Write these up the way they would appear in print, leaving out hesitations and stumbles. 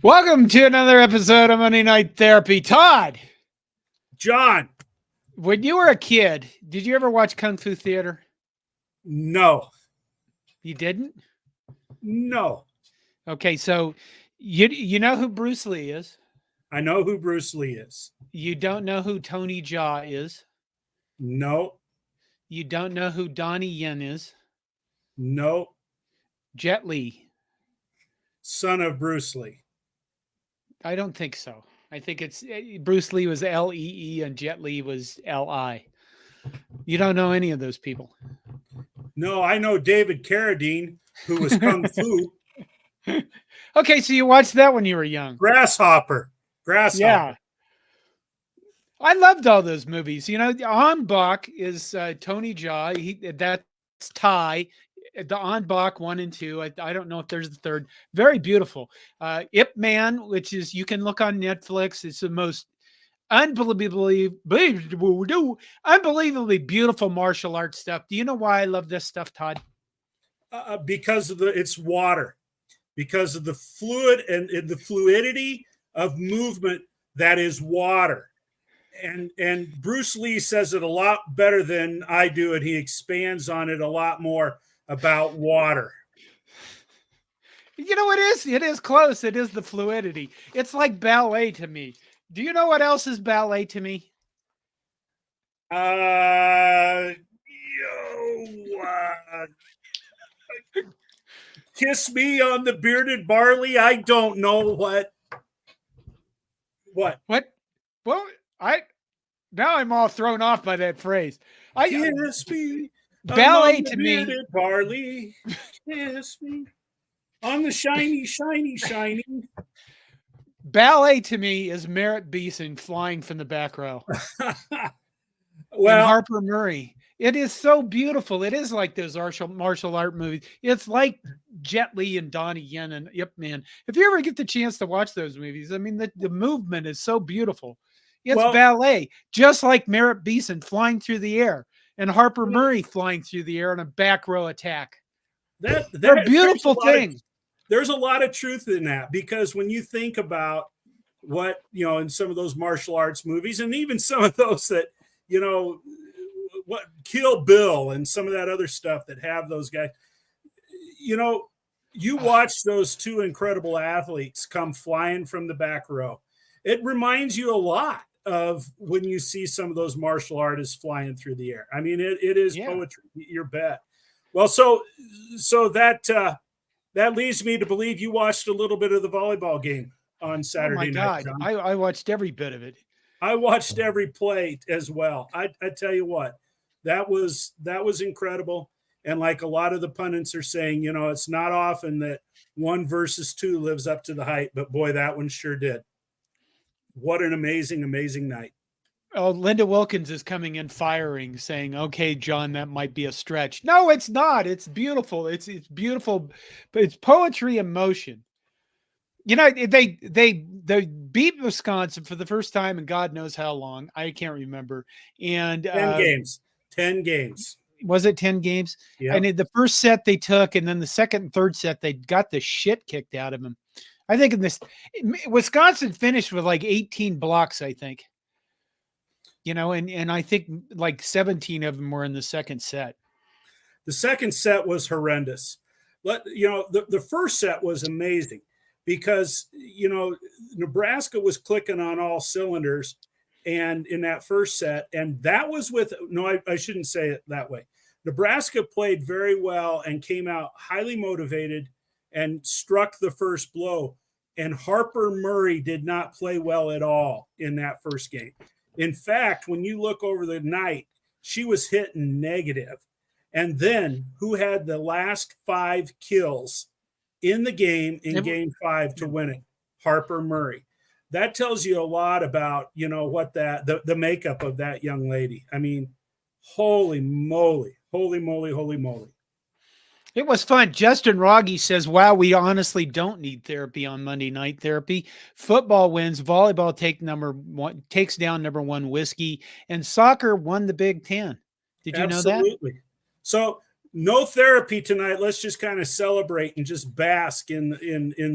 Welcome to another episode of Monday Night Therapy. Todd, John. when you were a kid, did you ever watch Kung Fu Theater? No. You didn't? No. Okay, so you know who Bruce Lee is. I know who Bruce Lee is. You don't know who Tony Jaa is. No. You don't know who Donnie Yen is. No. Jet Li. Son of Bruce Lee. I don't think so. I think it's Bruce Lee was Lee and Jet Li was Li. You don't know any of those people. No, I know David Carradine, who was Kung Fu. Okay, so you watched that when you were young. Grasshopper. Yeah. I loved all those movies. You know, On Bach is Tony Jaa. That's Thai. The On Bach 1 and 2. I don't know if there's the third. Very beautiful. Ip Man, which is you can look on Netflix. It's the most unbelievably beautiful martial arts stuff. Do you know why I love this stuff, Todd? Because of it's water. Because of the fluid and the fluidity of movement that is water. And Bruce Lee says it a lot better than I do, and he expands on it a lot more about water. You know what it is? It is close. It is the fluidity. It's like ballet to me. Do you know what else is ballet to me? Kiss me on the bearded barley. I don't know what. What? Well, now I'm all thrown off by that phrase. Kiss me. Ballet to me. Barley. Kiss me on the shiny. Ballet to me is Merritt Beeson flying from the back row. Well, and Harper Murray. It is so beautiful. It is like those martial art movies. It's like Jet Li and Donnie Yen and Ip Man. If you ever get the chance to watch those movies, I mean, the movement is so beautiful. It's ballet, just like Merritt Beeson flying through the air and Harper Murray flying through the air on a back row attack. They're beautiful things. There's a lot of truth in that, because when you think about what, in some of those martial arts movies, and even some of those that, what Kill Bill and some of that other stuff that have those guys, you watch those two incredible athletes come flying from the back row. It reminds you a lot of when you see some of those martial artists flying through the air. I mean, it is poetry, you bet. Well, so that leads me to believe you watched a little bit of the volleyball game on Saturday night. Oh my God, I watched every bit of it. I watched every play as well. I tell you what, that was incredible. And like a lot of the pundits are saying, it's not often that 1 versus 2 lives up to the hype, but boy, that one sure did. What an amazing, amazing night. Oh, Linda Wilkins is coming in firing, saying, "Okay, John, that might be a stretch." No, it's not. It's beautiful. It's beautiful, but it's poetry in motion. They beat Wisconsin for the first time in God knows how long. I can't remember. And 10 games. Was it 10 games? Yeah. And in the first set they took, and then the second and third set they got the shit kicked out of them. I think Wisconsin finished with like 18 blocks, I think. And I think like 17 of them were in the second set. The second set was horrendous. The first set was amazing because, Nebraska was clicking on all cylinders and in that first set, and that was I shouldn't say it that way. Nebraska played very well and came out highly motivated and struck the first blow. And Harper Murray did not play well at all in that first game. In fact, when you look over the night, she was hitting negative. And then who had the last 5 kills in the game in game 5 to win it? Harper Murray. That tells you a lot about, what the makeup of that young lady. I mean, holy moly. It was fun. Justin Rogge says, "Wow, we honestly don't need therapy on Monday Night Therapy. Football wins, volleyball takes down number 1 whiskey, and soccer won the Big Ten." Did you know that? Absolutely. So no therapy tonight. Let's just kind of celebrate and just bask in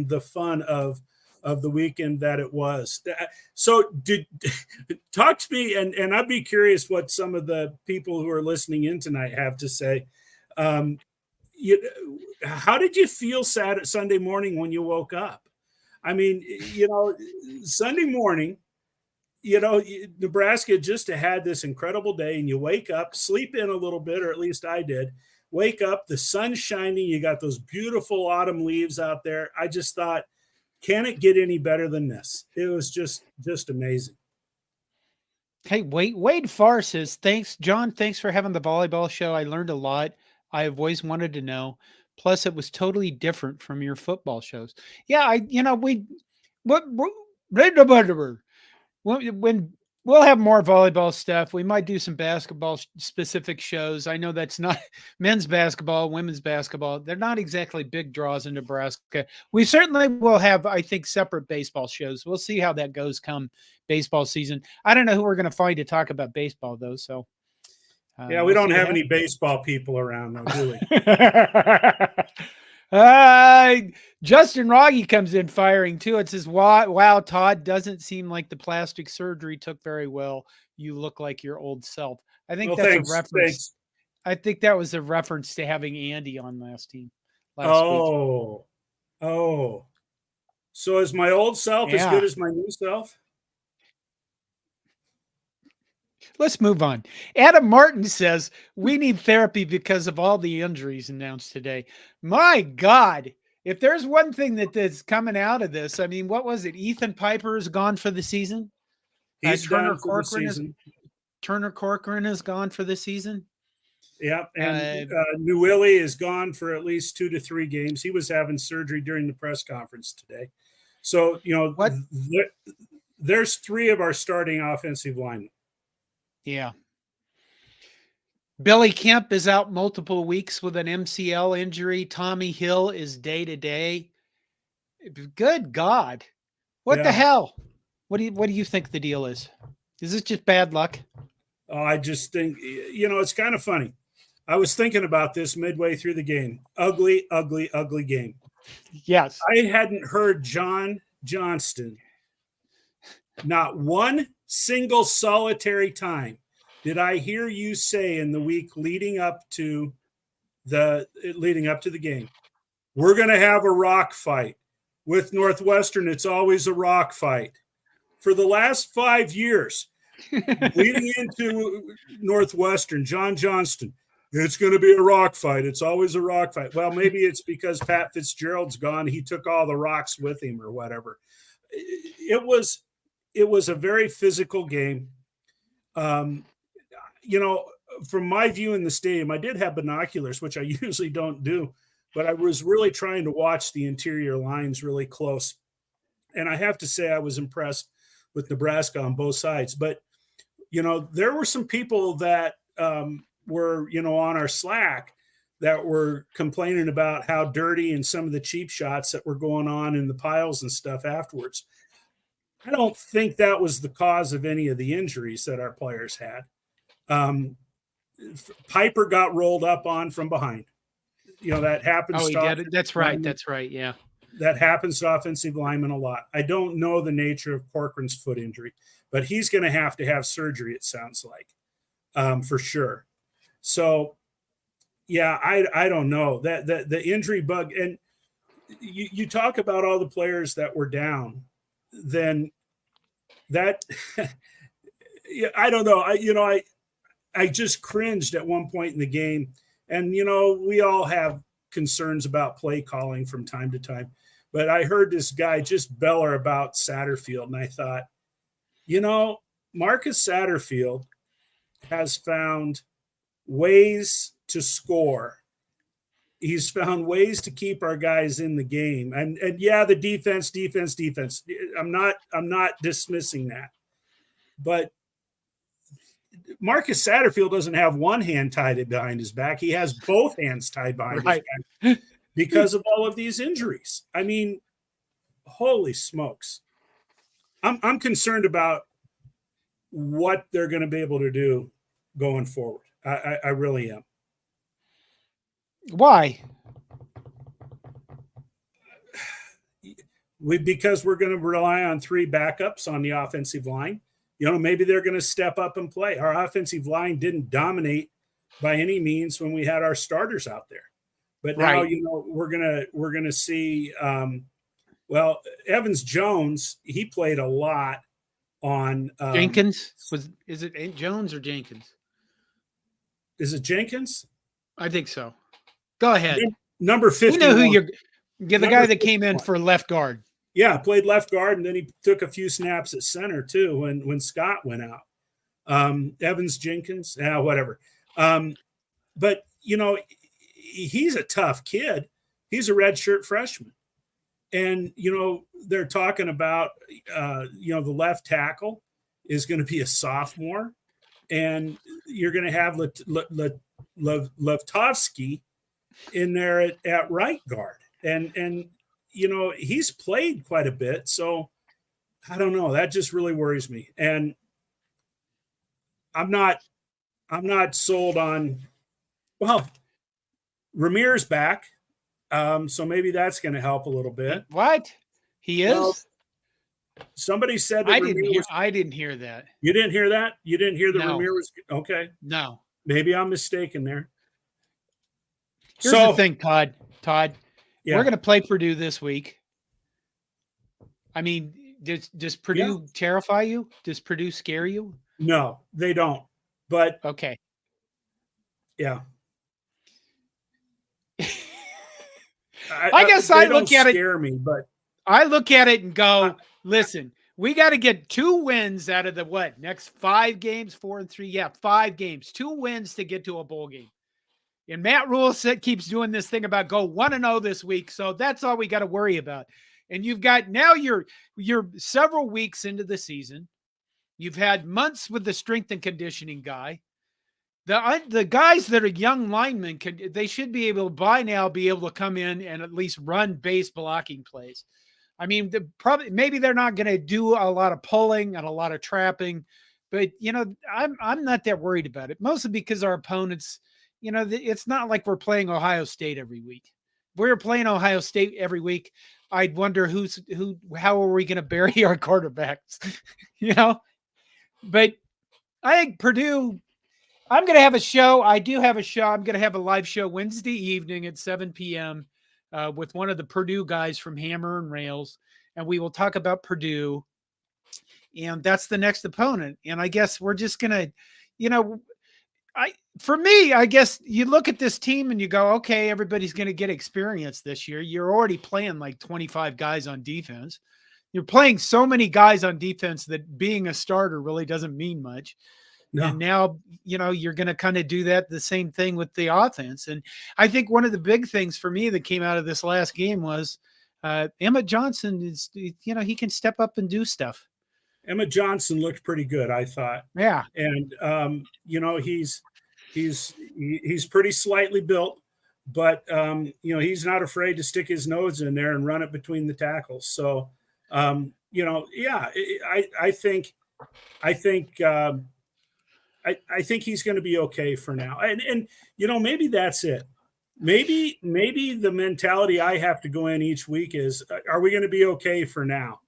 the fun of of the weekend that it was. So talk to me, and I'd be curious what some of the people who are listening in tonight have to say. How did you feel Sunday morning when you woke up? I mean, Sunday morning, Nebraska just had this incredible day, and you wake up, sleep in a little bit, or at least I did. Wake up, the sun's shining, you got those beautiful autumn leaves out there. I just thought, can it get any better than this? It was just amazing. Hey, Wade Farr says, thanks, John. Thanks for having the volleyball show. I learned a lot. I have always wanted to know. Plus, it was totally different from your football shows. Yeah, when we'll have more volleyball stuff, we might do some basketball specific shows. I know that's not men's basketball, women's basketball. They're not exactly big draws in Nebraska. We certainly will have, I think, separate baseball shows. We'll see how that goes come baseball season. I don't know who we're going to find to talk about baseball, though. So, yeah, we don't have any baseball people around, though, do we? Justin Rogge comes in firing too. It says, wow, Todd, doesn't seem like the plastic surgery took very well. You look like your old self. I think that's a reference. Thanks. I think that was a reference to having Andy on last week. Oh. So is my old self as good as my new self? Let's move on. Adam Martin says, we need therapy because of all the injuries announced today. My God. If there's one thing that is coming out of this, I mean, what was it? Ethan Piper is gone for the season. He's Turner Corcoran Turner Corcoran is gone for the season. Yeah, and Newilly is gone for at least 2 to 3 games. He was having surgery during the press conference today. So, there's 3 of our starting offensive linemen. Yeah. Billy Kemp is out multiple weeks with an MCL injury. Tommy Hill is day-to-day. Good God. What the hell? What do you think the deal is? Is this just bad luck? Oh, I just think, it's kind of funny. I was thinking about this midway through the game. Ugly, ugly, ugly game. Yes. I hadn't heard John Johnston not one single solitary time did I hear you say in the week leading up to the game, we're going to have a rock fight. With Northwestern, it's always a rock fight. For the last 5 years, leading into Northwestern, John Johnston, it's going to be a rock fight. It's always a rock fight. Well, maybe it's because Pat Fitzgerald's gone. He took all the rocks with him or whatever. It was a very physical game. From my view in the stadium, I did have binoculars, which I usually don't do, but I was really trying to watch the interior lines really close. And I have to say I was impressed with Nebraska on both sides. But, there were some people that were, on our Slack that were complaining about how dirty and some of the cheap shots that were going on in the piles and stuff afterwards. I don't think that was the cause of any of the injuries that our players had. Piper got rolled up on from behind. That happens. Oh, he did. That's right. That's right. Yeah. That happens to offensive linemen a lot. I don't know the nature of Corcoran's foot injury, but he's going to have surgery, it sounds like, for sure. So, yeah, I don't know. That the injury bug, and you talk about all the players that were down, then that I don't know. I just cringed at one point in the game. And, we all have concerns about play calling from time to time. But I heard this guy just beller about Satterfield. And I thought, Marcus Satterfield has found ways to score. He's found ways to keep our guys in the game. And yeah, the defense. I'm not dismissing that. But Marcus Satterfield doesn't have one hand tied behind his back. He has both hands tied behind his back because of all of these injuries. I mean, holy smokes. I'm concerned about what they're going to be able to do going forward. I really am. Why? because we're going to rely on 3 backups on the offensive line. Maybe they're going to step up and play. Our offensive line didn't dominate by any means when we had our starters out there, but now Right. we're gonna see. Evans Jones, he played a lot on Jenkins is it Jones or Jenkins? Is it Jenkins? I think so. Go ahead. Number 50. We know who you're the guy that came in 51. for left guard. Yeah, played left guard, and then he took a few snaps at center too when Scott went out. Evans Jenkins, whatever. But he's a tough kid. He's a redshirt freshman, and they're talking about the left tackle is going to be a sophomore, and you're going to have Levtovsky in there at right guard, and he's played quite a bit, so I don't know. That just really worries me, and I'm not sold on. Well, Ramir's back, so maybe that's going to help a little bit. What? He is? Well, somebody said that I didn't hear that. You didn't hear that? You didn't hear that Ramir was okay? No. Maybe I'm mistaken there. Here's the thing, Todd. Yeah. We're going to play Purdue this week. I mean, does Purdue terrify you? Does Purdue scare you? No, they don't. But okay. Yeah. I guess I look at it. Scare me, but I look at it and go, listen, we got to get 2 wins out of the next 5 games, 4 and 3. Yeah, 5 games, 2 wins to get to a bowl game. And Matt Rule keeps doing this thing about go 1-0 this week. So that's all we got to worry about. And you've got now you're several weeks into the season. You've had months with the strength and conditioning guy. The guys that are young linemen they should be able to come in and at least run base blocking plays. I mean, maybe they're not going to do a lot of pulling and a lot of trapping, but I'm not that worried about it. Mostly because our opponents, it's not like we're playing Ohio State every week. If we were playing Ohio State every week, I'd wonder how are we going to bury our quarterbacks, But I think Purdue. I'm going to have a show. I do have a show. I'm going to have a live show Wednesday evening at 7 p.m. With one of the Purdue guys from Hammer and Rails, and we will talk about Purdue. And that's the next opponent. And I guess we're just going to, for me, I guess you look at this team and you go, okay, everybody's going to get experience this year. You're already playing like 25 guys on defense. You're playing so many guys on defense that being a starter really doesn't mean much. No. And now, you're going to kind of do the same thing with the offense. And I think one of the big things for me that came out of this last game was Emmett Johnson is, he can step up and do stuff. Emmett Johnson looked pretty good, I thought. Yeah. And, he's pretty slightly built, but, he's not afraid to stick his nose in there and run it between the tackles. So, I think he's going to be okay for now. And maybe that's it. Maybe the mentality I have to go in each week is, are we going to be okay for now?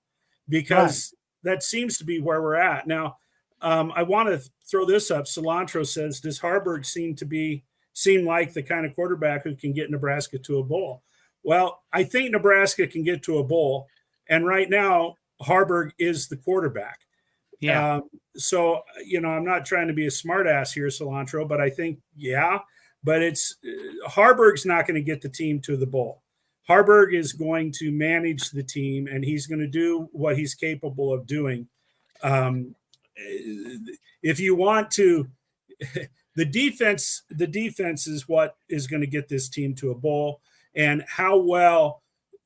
Because that seems to be where we're at. Now, I want to throw this up. Cilantro says, does Harburg seem like the kind of quarterback who can get Nebraska to a bowl? Well, I think Nebraska can get to a bowl. And right now, Harburg is the quarterback. Yeah. So, I'm not trying to be a smart ass here, Cilantro, but I think, but it's Harburg's not going to get the team to the bowl. Harburg is going to manage the team, and he's going to do what he's capable of doing. If you want to, the defense is what is going to get this team to a bowl, and how well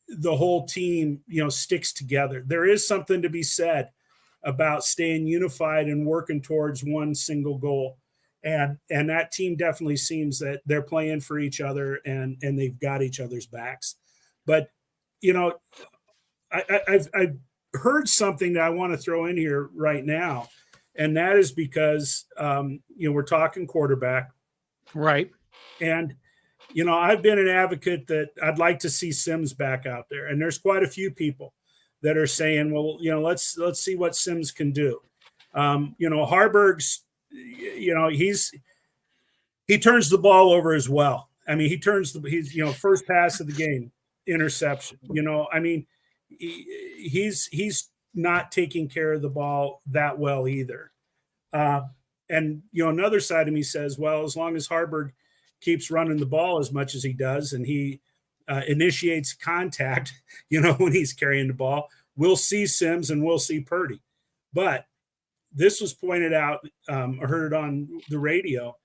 the whole team, sticks together. There is something to be said about staying unified and working towards one single goal. And that team definitely seems that they're playing for each other and they've got each other's backs. But, I've heard something that I want to throw in here right now. And that is because, we're talking quarterback. Right. And, I've been an advocate that I'd like to see Sims back out there. And there's quite a few people. that are saying, well, let's see what Sims can do. Harburg's, he turns the ball over as well. I mean, he's first pass of the game, interception. He's not taking care of the ball that well either. And another side of me says, well, as long as Harburg keeps running the ball as much as he does, and he initiates contact, when he's carrying the ball, we'll see Sims and we'll see Purdy. But this was pointed out, I heard it on the radio,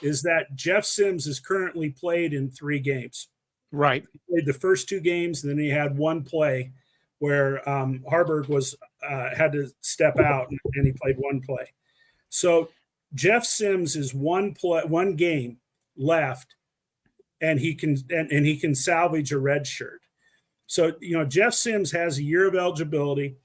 is that Jeff Sims is currently played in 3 games. Right. He played the first 2 games, and then he had one play where Harburg had to step out, and he played one play. So Jeff Sims is one game left, and he can salvage a red shirt. So Jeff Sims has a year of eligibility.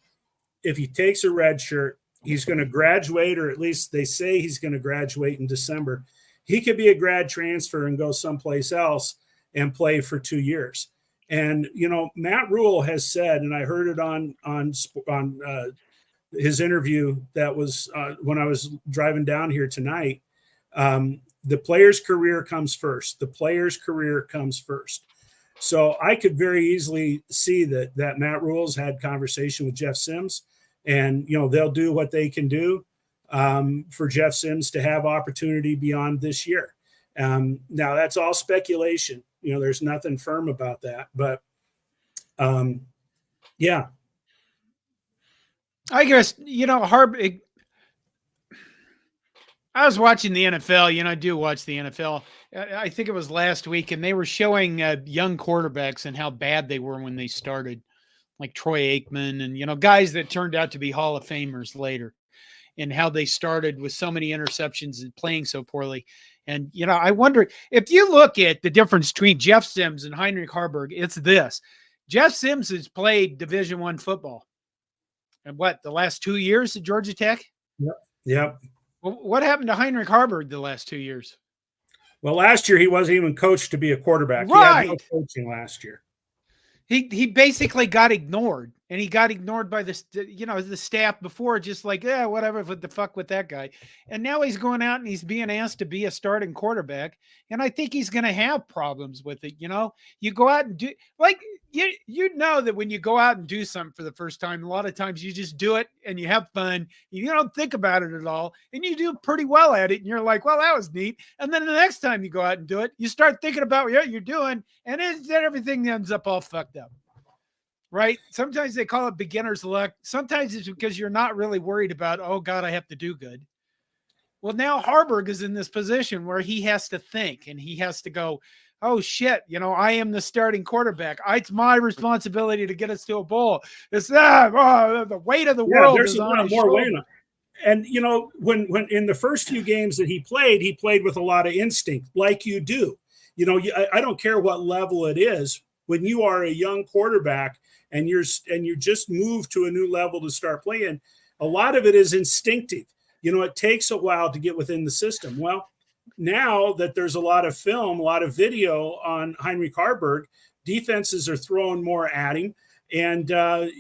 If he takes a red shirt, he's going to graduate, or at least they say he's going to graduate in December. He could be a grad transfer and go someplace else and play for 2 years. And Matt Rule has said, and I heard it on his interview that was when I was driving down here tonight. The player's career comes first. The player's career comes first. So I could very easily see that Matt Rule's had conversation with Jeff Sims, and they'll do what they can do for Jeff Sims to have opportunity beyond this year. Now that's all speculation. There's nothing firm about that, but yeah. I guess, I was watching the NFL. I do watch the NFL. I think it was last week, and they were showing young quarterbacks and how bad they were when they started, like Troy Aikman and, guys that turned out to be Hall of Famers later, and how they started with so many interceptions and playing so poorly. And, I wonder if you look at the difference between Jeff Sims and Heinrich Harburg, it's this. Jeff Sims has played Division I football. And the last 2 years at Georgia Tech? Yep. Well, what happened to Heinrich Harburg the last 2 years? Well, last year he wasn't even coached to be a quarterback. Right. He had no coaching last year. He basically got ignored, and he got ignored by the staff before, just like, whatever, what the fuck with that guy. And now he's going out and he's being asked to be a starting quarterback. And I think he's going to have problems with it. You go out and do, like, that when you go out and do something for the first time, a lot of times you just do it and you have fun. You don't think about it at all, and you do pretty well at it. And you're like, well, that was neat. And then the next time you go out and do it, you start thinking about what you're doing, and then everything ends up all fucked up. Right? Sometimes they call it beginner's luck. Sometimes it's because you're not really worried about, oh God, I have to do good. Well, now Harburg is in this position where he has to think, and he has to go, oh shit, I am the starting quarterback. It's my responsibility to get us to a bowl. It's the weight of the world. There's is a on lot his more weight shoulder. on. And when in the first few games that he played with a lot of instinct, like you do. I don't care what level it is. When you are a young quarterback and you're just moved to a new level to start playing, a lot of it is instinctive. It takes a while to get within the system. Well, now that there's a lot of film, a lot of video on Heinrich Harburg, defenses are throwing more at him, and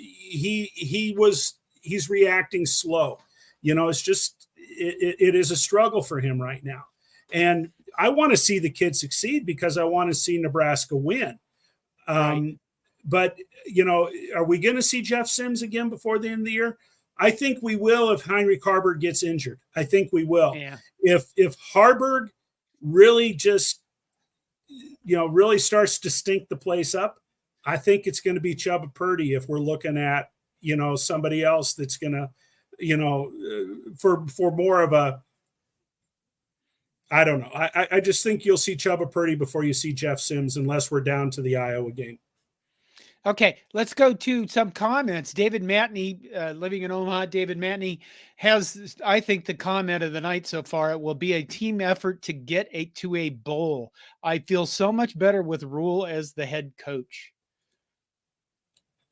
he's reacting slow. It's just it is a struggle for him right now, and I want to see the kid succeed because I want to see Nebraska win. Right. But are we going to see Jeff Sims again before the end of the year? I think we will if Heinrich Harburg gets injured. I think we will. Yeah. If Harburg really just, really starts to stink the place up, I think it's going to be Chubba Purdy if we're looking at, somebody else that's going to, for more of a, I don't know. I just think you'll see Chubba Purdy before you see Jeff Sims, unless we're down to the Iowa game. Okay, let's go to some comments. David Matney, living in Omaha, David Matney has, I think, the comment of the night so far. It will be a team effort to get to a bowl. I feel so much better with Rule as the head coach.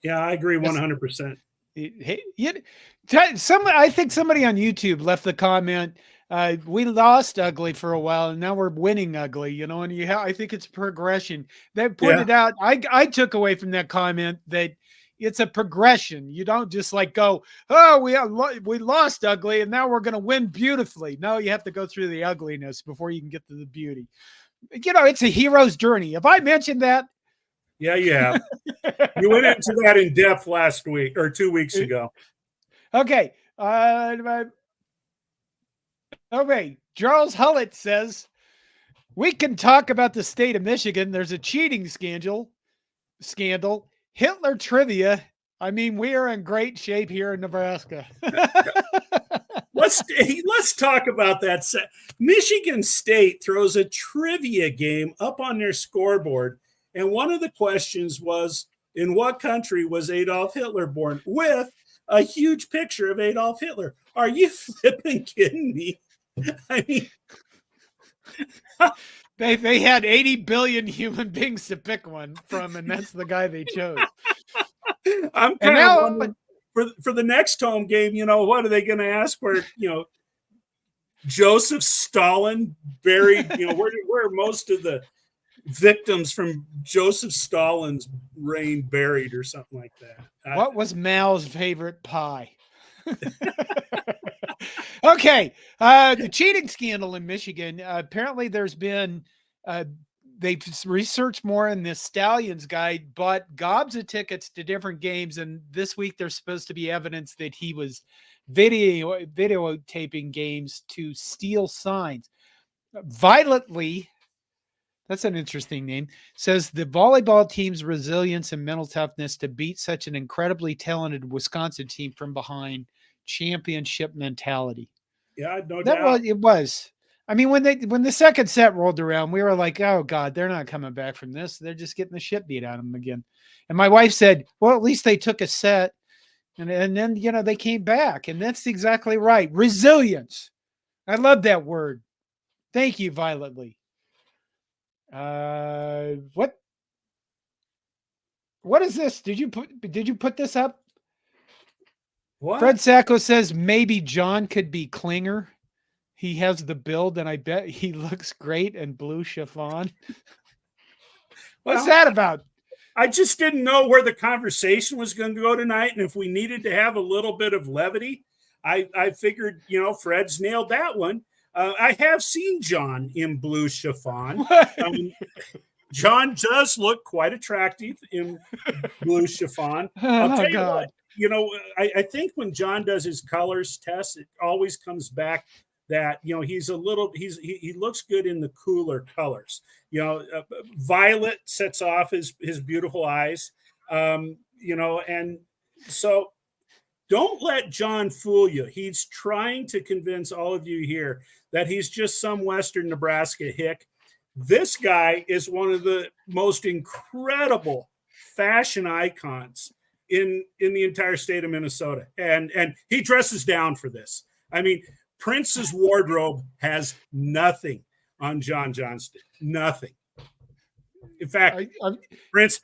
Yeah, I agree 100%. I think somebody on YouTube left the comment, we lost ugly for a while, and now we're winning ugly, and I think it's progression. That pointed out, I took away from that comment that, It's a progression. You don't just like go, oh, we lost ugly and now we're going to win beautifully. No, you have to go through the ugliness before you can get to the beauty. It's a hero's journey. Have I mentioned that? Yeah, you have. You went into that in depth last week or 2 weeks ago. Okay. Okay. Charles Hullett says, we can talk about the state of Michigan. There's a cheating scandal. Hitler trivia. I mean, we are in great shape here in Nebraska. Let's talk about that. Michigan State throws a trivia game up on their scoreboard, and one of the questions was, in what country was Adolf Hitler born? With a huge picture of Adolf Hitler. Are you flipping kidding me? I mean, they had 80 billion human beings to pick one from, and that's the guy they chose. I'm kind of wondering, for the next home game, what are they going to ask for? Joseph Stalin buried, where are most of the victims from Joseph Stalin's reign buried or something like that? What was Mao's favorite pie? Okay. The cheating scandal in Michigan. Apparently there's been, they've researched more in this Stallions guide, but gobs of tickets to different games. And this week there's supposed to be evidence that he was videotaping games to steal signs. Violet Lee, that's an interesting name, says the volleyball team's resilience and mental toughness to beat such an incredibly talented Wisconsin team from behind, championship mentality. Yeah, no doubt. It was. I mean, when the second set rolled around, we were like, oh God, they're not coming back from this. They're just getting the shit beat out of them again. And my wife said, well, at least they took a set. And then, they came back. And that's exactly right. Resilience. I love that word. Thank you, Violet Lee. What is this? Did you put this up? What? Fred Sacco says maybe John could be Klinger. He has the build, and I bet he looks great in blue chiffon. What's that about? I just didn't know where the conversation was going to go tonight, and if we needed to have a little bit of levity, I figured, Fred's nailed that one. I have seen John in blue chiffon. John does look quite attractive in blue chiffon. I'll tell you what, I think when John does his colors test, it always comes back that, he looks good in the cooler colors. Violet sets off his beautiful eyes, and so don't let John fool you. He's trying to convince all of you here that he's just some Western Nebraska hick. This guy is one of the most incredible fashion icons in the entire state of Minnesota. And he dresses down for this. I mean, Prince's wardrobe has nothing on John Johnston. Nothing. In fact, Prince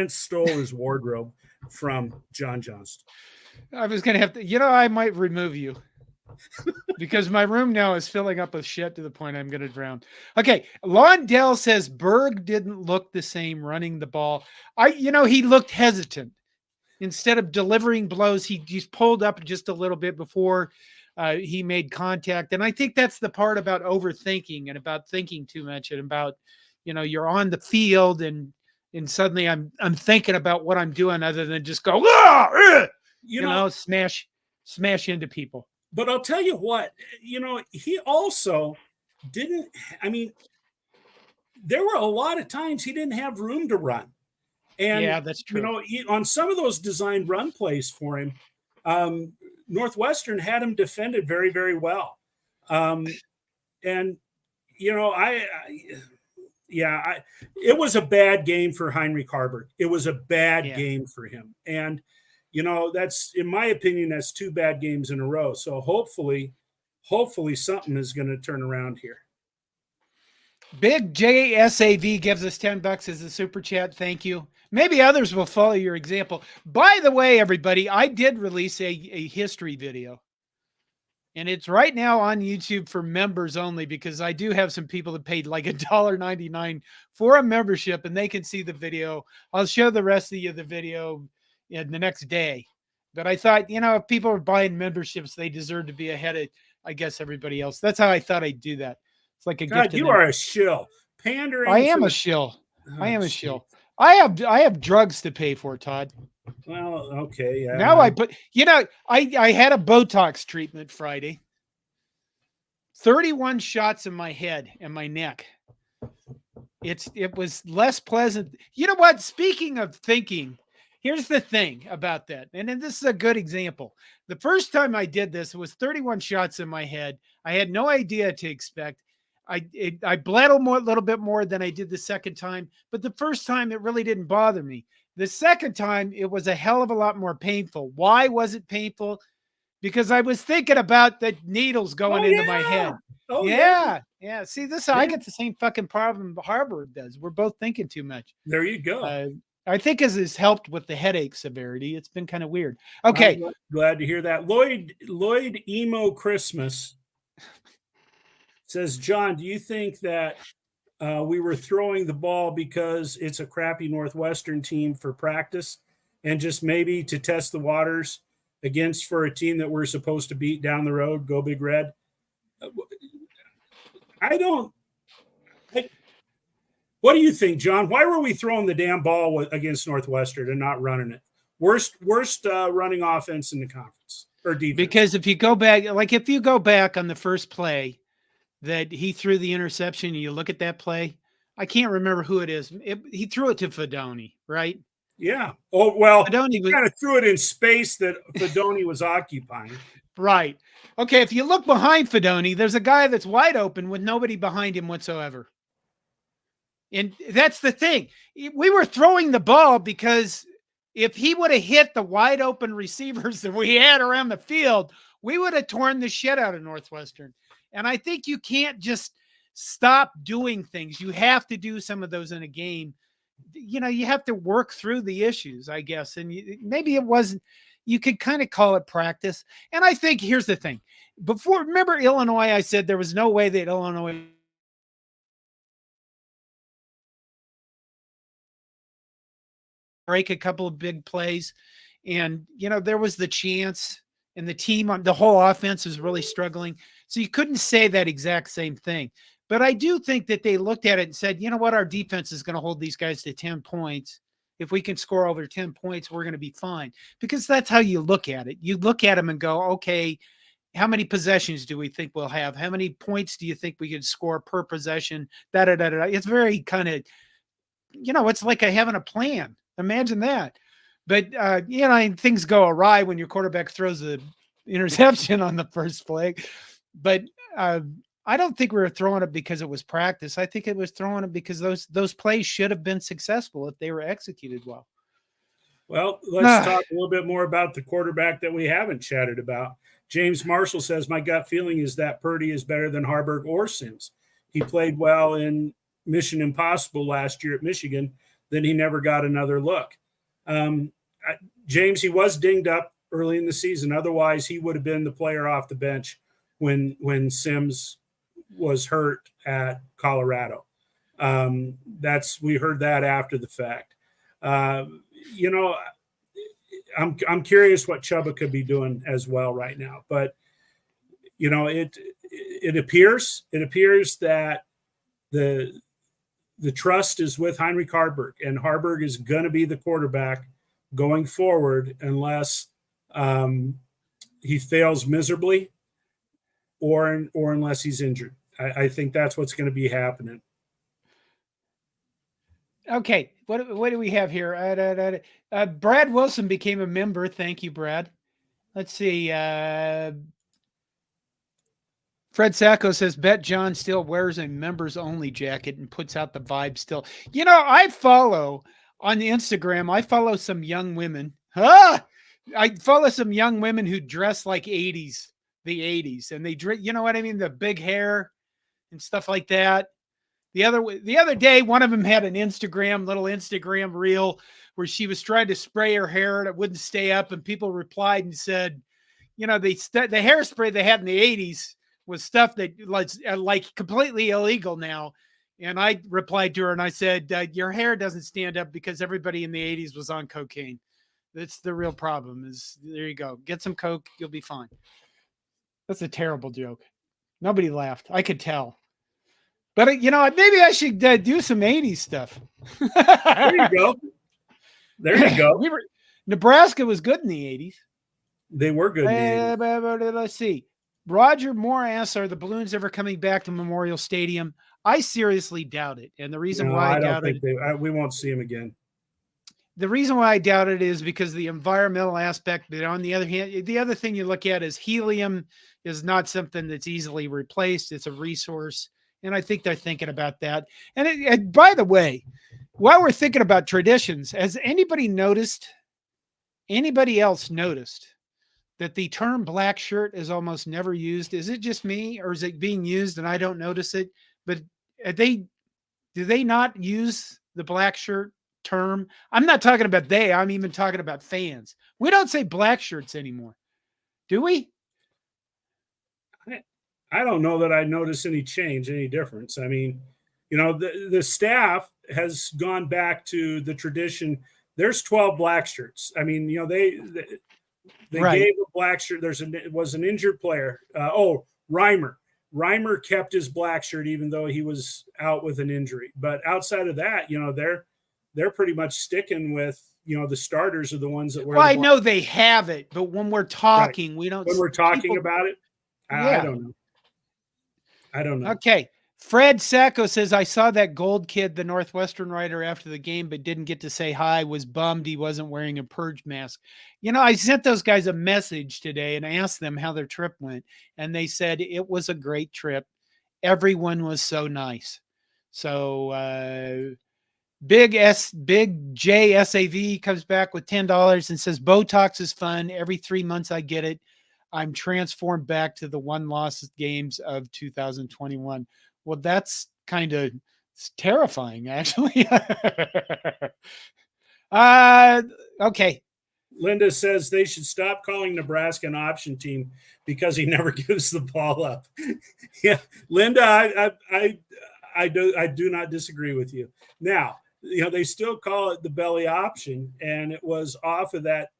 stole his wardrobe from John Johnston. I was going to have to, I might remove you because my room now is filling up with shit to the point I'm going to drown. Okay. Londell says Berg didn't look the same running the ball. He looked hesitant. Instead of delivering blows, he just pulled up just a little bit before he made contact. And I think that's the part about overthinking and about thinking too much and about, you're on the field and suddenly I'm thinking about what I'm doing other than just go, smash into people. But I'll tell you what, he also didn't, there were a lot of times he didn't have room to run. And yeah, that's true. On some of those designed run plays for him, Northwestern had him defended very, very well. It was a bad game for Heinrich Harburg. It was a bad game for him. And, that's, in my opinion, that's 2 bad games in a row. So hopefully something is going to turn around here. Big JSAV gives us $10 as a super chat. Thank you. Maybe others will follow your example. By the way, everybody, I did release a history video. And it's right now on YouTube for members only because I do have some people that paid like $1.99 for a membership and they can see the video. I'll show the rest of you the video the next day. But I thought, if people are buying memberships, they deserve to be ahead of, I guess, everybody else. That's how I thought I'd do that. It's like a God, gift. you are a shill. I Pandering am for a the. shill. I Oh, am a geez. shill. I have drugs to pay for, Todd. Well, okay, yeah. Now I put, I had a Botox treatment Friday. 31 shots in my head and my neck. It was less pleasant. You know what? Speaking of thinking, here's the thing about that. And then this is a good example. The first time I did this, it was 31 shots in my head. I had no idea to expect. I bled a little bit more than I did the second time, but the first time it really didn't bother me. The second time it was a hell of a lot more painful. Why was it painful? Because I was thinking about the needles going into my head. Oh, Yeah. See, I Yeah. get the same fucking problem Harvard does. We're both thinking too much. There you go. I think as it's helped with the headache severity. It's been kind of weird. Okay. I'm glad to hear that. Lloyd Emo Christmas says, John, do you think that we were throwing the ball because it's a crappy Northwestern team for practice and just maybe to test the waters against for a team that we're supposed to beat down the road? Go Big Red. What do you think, John? Why were we throwing the damn ball against Northwestern and not running it? Worst running offense in the conference or defense. Because if you go back on the first play that he threw the interception, and you look at that play, I can't remember who it is. He threw it to Fedoni, right? Yeah. Oh, well, Fedoni he kind of threw it in space that Fedoni was occupying. Right. Okay, if you look behind Fedoni, there's a guy that's wide open with nobody behind him whatsoever. And that's the thing. We were throwing the ball because if he would have hit the wide open receivers that we had around the field, we would have torn the shit out of Northwestern. And I think you can't just stop doing things. You have to do some of those in a game. You have to work through the issues, I guess. And maybe it wasn't, you could kind of call it practice. And I think here's the thing. Remember Illinois, I said there was no way that Illinois break a couple of big plays. And, there was the chance, and the whole offense was really struggling. So you couldn't say that exact same thing. But I do think that they looked at it and said, you know what, our defense is going to hold these guys to 10 points. If we can score over 10 points, we're going to be fine. Because that's how you look at it. You look at them and go, okay, how many possessions do we think we'll have? How many points do you think we could score per possession? It's very kind of, it's like having a plan. Imagine that. But, things go awry when your quarterback throws an interception on the first play. But I don't think we were throwing it because it was practice. I think it was throwing it because those plays should have been successful if they were executed well. Well, let's talk a little bit more about the quarterback that we haven't chatted about. James Marshall says, my gut feeling is that Purdy is better than Harburg or Sims. He played well in Mission Impossible last year at Michigan. Then he never got another look. James, he was dinged up early in the season. Otherwise, he would have been the player off the bench when Sims was hurt at Colorado. We heard that after the fact. I'm curious what Chuba could be doing as well right now. But it appears that the trust is with Heinrich Harburg, and Harburg is going to be the quarterback going forward unless he fails miserably or unless he's injured. I think that's what's going to be happening. Okay, what do we have here? Brad Wilson became a member. Thank you, Brad. Let's see. Fred Sacco says, bet John still wears a members only jacket and puts out the vibe still. I follow on the Instagram, I follow some young women. I follow some young women who dress like the 80s. And they drink, you know what I mean? The big hair and stuff like that. The other day, one of them had an little Instagram reel where she was trying to spray her hair and it wouldn't stay up. And people replied and said, the hairspray they had in the 80s was stuff that was like completely illegal now. And I replied to her and I said, your hair doesn't stand up because everybody in the 80s was on cocaine. That's the real problem. Is there you go. Get some Coke, you'll be fine. That's a terrible joke. Nobody laughed. I could tell. But maybe I should do some '80s stuff. There you go. There you go. Nebraska was good in the '80s. They were good in the 80s. Let's see. Roger Moore asks, "Are the Balloons ever coming back to Memorial Stadium?" I seriously doubt it, and the reason why I doubt it, we won't see them again. The reason why I doubt it is because the environmental aspect. But on the other hand, the other thing you look at is helium is not something that's easily replaced. It's a resource. And I think they're thinking about that. And by the way, while we're thinking about traditions, has anybody else noticed that the term black shirt is almost never used? Is it just me, or is it being used and I don't notice it? But do they not use the black shirt term? I'm not talking about I'm even talking about fans. We don't say black shirts anymore. Do we? I don't know that I notice any change, any difference. I mean, the staff has gone back to the tradition. There's 12 black shirts. I mean, they Right. gave a black shirt. It was an injured player. Reimer. Reimer kept his black shirt even though he was out with an injury. But outside of that, they're pretty much sticking with the starters are the ones that wear. Well, I know they have it, but when we're talking, right. we don't. When we're talking about it, I don't know. Okay. Fred Sacco says, "I saw that Gold kid, the Northwestern writer, after the game, but didn't get to say hi. Was bummed he wasn't wearing a purge mask." I sent those guys a message today and I asked them how their trip went. And they said it was a great trip. Everyone was so nice. So Big J SAV comes back with $10 and says, "Botox is fun. Every 3 months I get it. I'm transformed back to the one-loss games of 2021. Well, that's kind of terrifying, actually. Okay. Linda says they should stop calling Nebraska an option team because he never gives the ball up. Yeah, Linda, I do not disagree with you. Now, they still call it the belly option, and it was off of that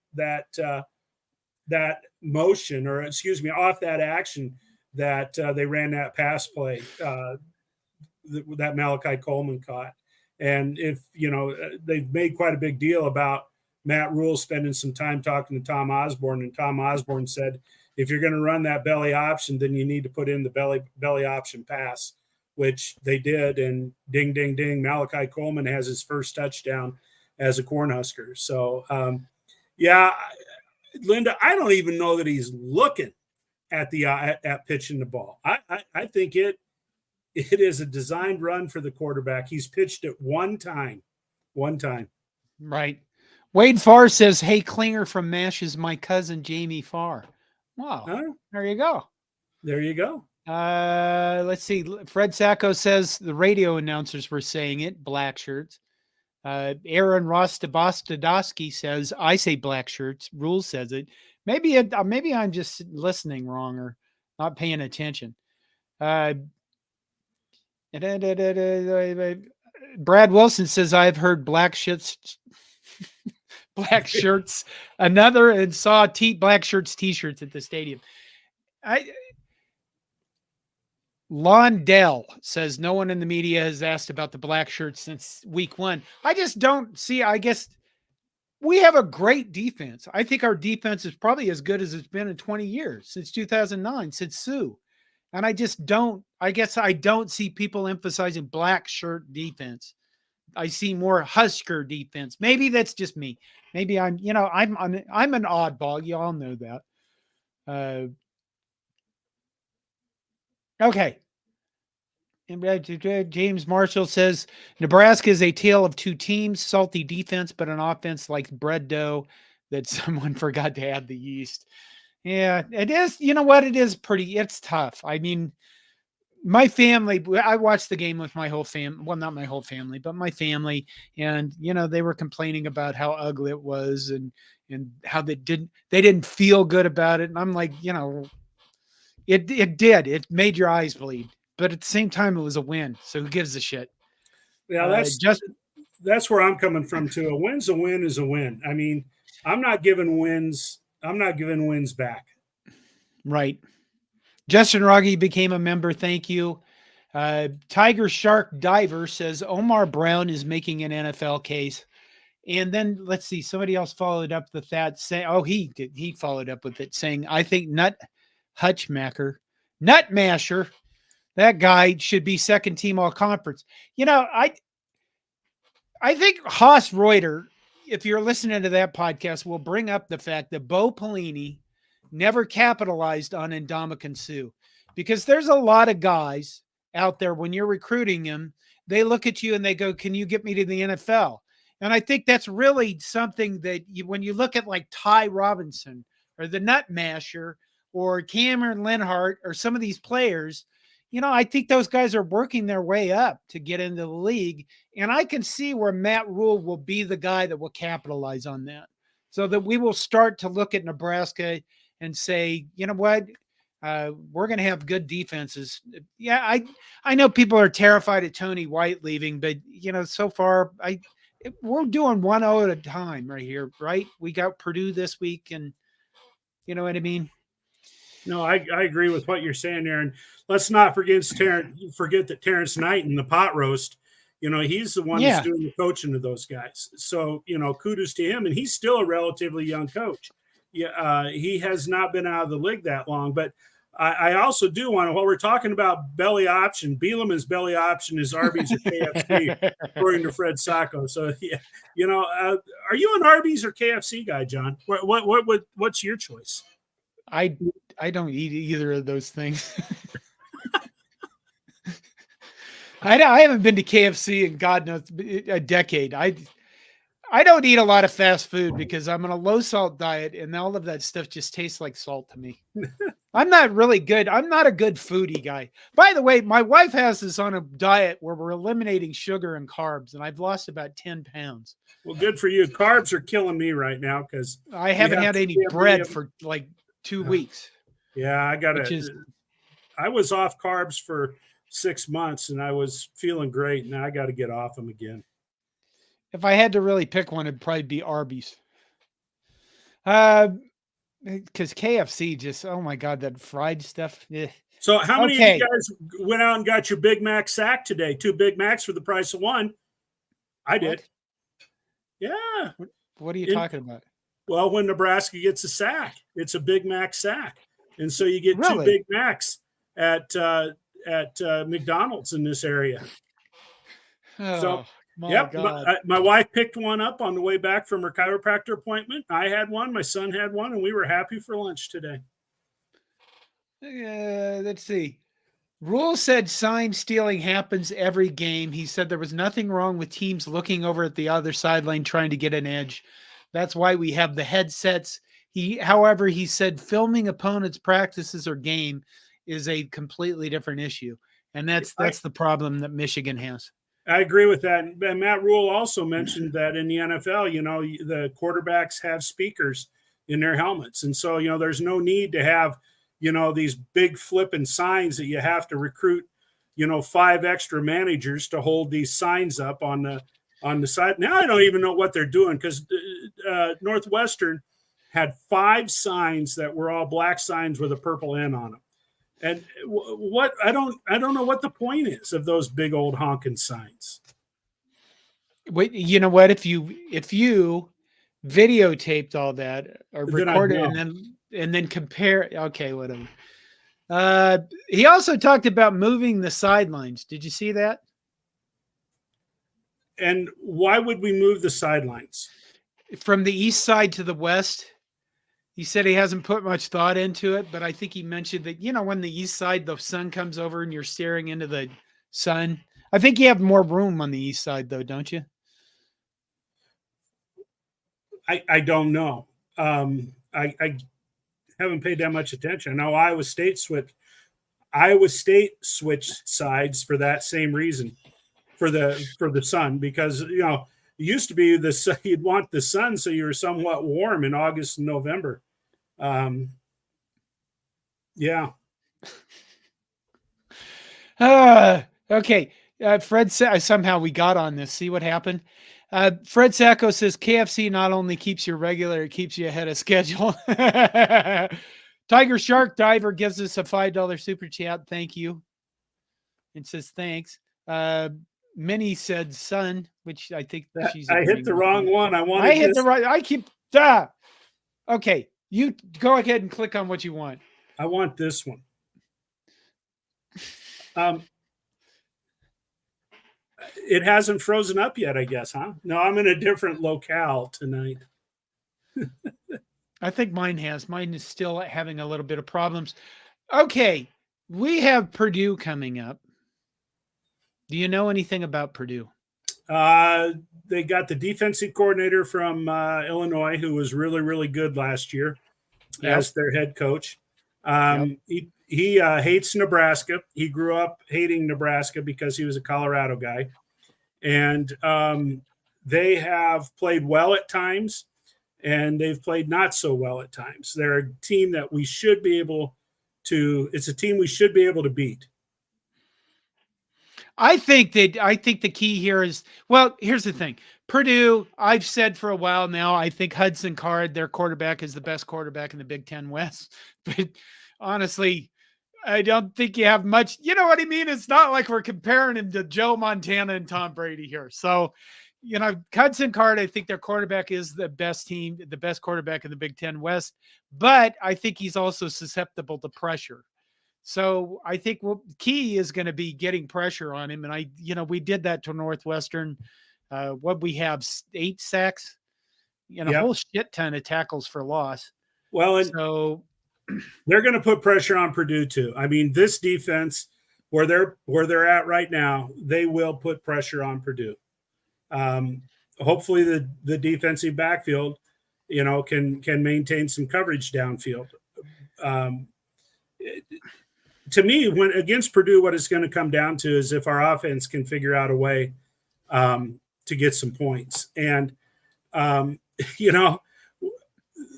motion, or excuse me, off that action that they ran that pass play that Malachi Coleman caught. And if they've made quite a big deal about Matt Rule spending some time talking to Tom Osborne, and Tom Osborne said, if you're going to run that belly option, then you need to put in the belly option pass, which they did. And ding, ding, ding, Malachi Coleman has his first touchdown as a Cornhusker. So, yeah, Linda, I don't even know that he's looking at pitching the ball. I think it is a designed run for the quarterback. He's pitched it one time. Right. Wade Farr says, "Hey, Klinger from MASH is my cousin Jamie Farr." Wow. Huh? There you go. Let's see. Fred Sacco says the radio announcers were saying it, black shirts. Aaron Rostobostadowski says, "I say black shirts. Rule says it." Maybe I'm just listening wrong or not paying attention. Brad Wilson says, "I've heard black shirts." Black shirts, another, and saw black shirts t-shirts at the stadium. Londell says, "No one in the media has asked about the black shirts since week 1. I just don't see. I guess we have a great defense. I think our defense is probably as good as it's been in 20 years, since 2009, since Sue. And I guess I don't see people emphasizing black shirt defense. I see more Husker defense. Maybe that's just me. Maybe I'm an oddball. You all know that. Okay. And James Marshall says, "Nebraska is a tale of two teams, salty defense, but an offense like bread dough that someone forgot to add the yeast." Yeah, it is. You know what? It's tough. I mean, my family, I watched the game with my whole family. Well, not my whole family, but my family. And, they were complaining about how ugly it was and how they didn't feel good about it. And I'm like, it made your eyes bleed, but at the same time, it was a win. So who gives a shit? Yeah, that's where I'm coming from too. A win's a win is a win. I mean, I'm not giving wins back. Right. Justin Rogge became a member. Thank you. Tiger Shark Diver says Omar Brown is making an NFL case. And then let's see, somebody else followed up with that saying, oh, he did. He followed up with it saying, I think Nut Masher, that guy should be second team all conference. You know, I think Haas Reuter, if you're listening to that podcast, will bring up the fact that Bo Pelini never capitalized on Ndamukong Suh, because there's a lot of guys out there when you're recruiting them, they look at you and they go, can you get me to the NFL? And I think that's really something that when you look at like Ty Robinson or the Nut Masher or Cameron Linhart or some of these players, you know, I think those guys are working their way up to get into the league. And I can see where Matt Rule will be the guy that will capitalize on that, so that we will start to look at Nebraska and say, you know what, we're going to have good defenses. Yeah, I know people are terrified of Tony White leaving, but, you know, so far we're doing 1-0 at a time right here, right? We got Purdue this week, and you know what I mean? No, I agree with what you're saying there. And let's not forget that Terrence Knight in the pot roast, you know, he's the one that's doing the coaching to those guys. So, you know, kudos to him. And he's still a relatively young coach. Yeah, he has not been out of the league that long. But I also do want to, while we're talking about belly option, Bielema's belly option is Arby's or KFC, according to Fred Sacco. So, yeah, you know, are you an Arby's or KFC guy, John? What's your choice? I don't eat either of those things. I haven't been to KFC in God knows a decade. I don't eat a lot of fast food because I'm on a low salt diet, and all of that stuff just tastes like salt to me. I'm not really good. I'm not a good foodie guy. By the way, my wife has us on a diet where we're eliminating sugar and carbs, and I've lost about 10 pounds. Well, good for you. Carbs are killing me right now because I haven't had any bread for like 2 weeks. Yeah, I was off carbs for 6 months and I was feeling great. Now I got to get off them again. If I had to really pick one, it'd probably be Arby's. Because KFC just, oh my God, that fried stuff. Eh. So how many of you guys went out and got your Big Mac sack today? 2 Big Macs for the price of one. I did. What? Yeah. What are you talking about? Well, when Nebraska gets a sack, it's a Big Mac sack. And so you get 2 Big Macs at McDonald's in this area. Oh, so, God. My wife picked one up on the way back from her chiropractor appointment. I had one. My son had one, and we were happy for lunch today. Let's see. Rule said sign stealing happens every game. He said there was nothing wrong with teams looking over at the other sideline trying to get an edge. That's why we have the headsets. However, he said filming opponents' practices or game is a completely different issue. And that's the problem that Michigan has. I agree with that. And Matt Rule also mentioned that in the NFL, you know, the quarterbacks have speakers in their helmets. And so, you know, there's no need to have, you know, these big flipping signs that you have to recruit, you know, 5 extra managers to hold these signs up on the side. Now I don't even know what they're doing because Northwestern had 5 signs that were all black signs with a purple N on them. And what I don't know what the point is of those big old honking signs. Wait, you know what? If you videotaped all that or recorded and then compare, okay, whatever. He also talked about moving the sidelines. Did you see that? And why would we move the sidelines? From the east side to the west. He said he hasn't put much thought into it, but I think he mentioned that, you know, when the east side, the sun comes over and you're staring into the sun. I think you have more room on the east side, though, don't you? I don't know. I haven't paid that much attention. I know Iowa State switched sides for that same reason, for the sun, because, you know, it used to be you'd want the sun so you were somewhat warm in August and November. Yeah. Okay. Fred, somehow we got on this. See what happened? Fred Sacco says KFC not only keeps you regular, it keeps you ahead of schedule. Tiger Shark Diver gives us a $5 super chat. Thank you. It says thanks. Minnie said son, which I think she's. I hit the wrong one. I hit the right. I keep. Okay, you go ahead and click on what you want. I want this one. It hasn't frozen up yet, I guess, huh? No, I'm in a different locale tonight. I think mine has. Mine is still having a little bit of problems. Okay, we have Purdue coming up. Do you know anything about Purdue? They got the defensive coordinator from Illinois, who was really, really good last year as their head coach. He hates Nebraska. He grew up hating Nebraska because he was a Colorado guy. And they have played well at times, and they've played not so well at times. They're a team that we should be able to – it's a team we should be able to beat. I think the key here is, well, here's the thing. Purdue, I've said for a while now, I think Hudson Card, their quarterback, is the best quarterback in the Big Ten West. But honestly, I don't think you have much. You know what I mean? It's not like we're comparing him to Joe Montana and Tom Brady here. So, Hudson Card, I think their quarterback is the best quarterback in the Big Ten West. But I think he's also susceptible to pressure. So I think key is going to be getting pressure on him. And we did that to Northwestern. What we have 8 sacks, a whole shit ton of tackles for loss. Well, and so they're going to put pressure on Purdue too. I mean, this defense where they're at right now, they will put pressure on Purdue. Hopefully the defensive backfield, can maintain some coverage downfield. To me, when against Purdue, what it's going to come down to is if our offense can figure out a way to get some points. And